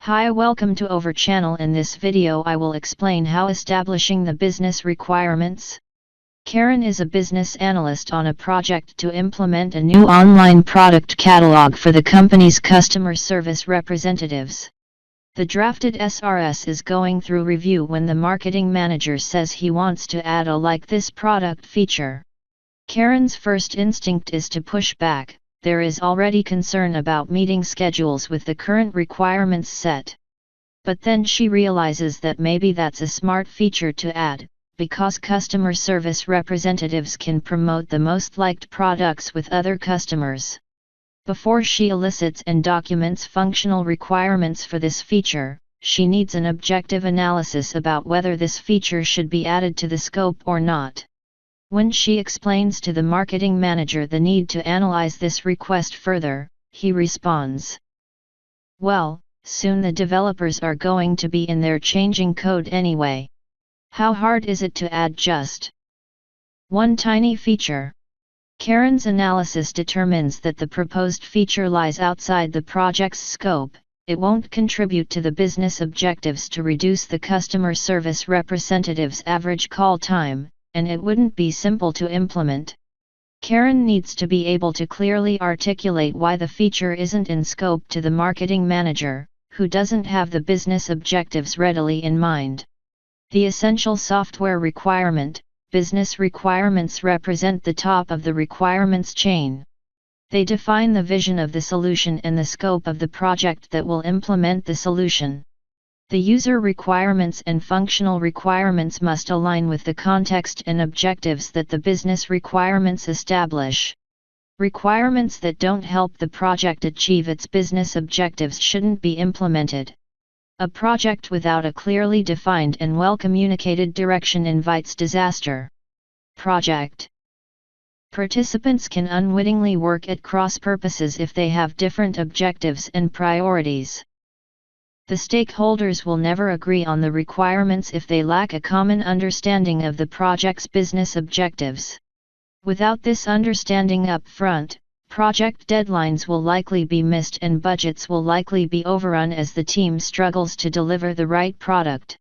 Hi, welcome to our channel. In this video I will explain how establishing the business requirements. Karen is a business analyst on a project to implement a new online product catalog for the company's customer service representatives. The drafted SRS is going through review when the marketing manager says he wants to add a like this product feature. Karen's first instinct is to push back. There is already concern about meeting schedules with the current requirements set. But then she realizes that maybe that's a smart feature to add, because customer service representatives can promote the most liked products with other customers. Before she elicits and documents functional requirements for this feature, she needs an objective analysis about whether this feature should be added to the scope or not. When she explains to the marketing manager the need to analyze this request further, he responds, "Well, soon the developers are going to be in there changing code anyway. How hard is it to add just one tiny feature?" Karen's analysis determines that the proposed feature lies outside the project's scope. It won't contribute to the business objectives to reduce the customer service representative's average call time, and it wouldn't be simple to implement. Karen needs to be able to clearly articulate why the feature isn't in scope to the marketing manager, who doesn't have the business objectives readily in mind. The essential software requirement, business requirements represent the top of the requirements chain. They define the vision of the solution and the scope of the project that will implement the solution. The user requirements and functional requirements must align with the context and objectives that the business requirements establish. Requirements that don't help the project achieve its business objectives shouldn't be implemented. A project without a clearly defined and well-communicated direction invites disaster. Project participants can unwittingly work at cross purposes if they have different objectives and priorities. The stakeholders will never agree on the requirements if they lack a common understanding of the project's business objectives. Without this understanding up front, project deadlines will likely be missed and budgets will likely be overrun as the team struggles to deliver the right product.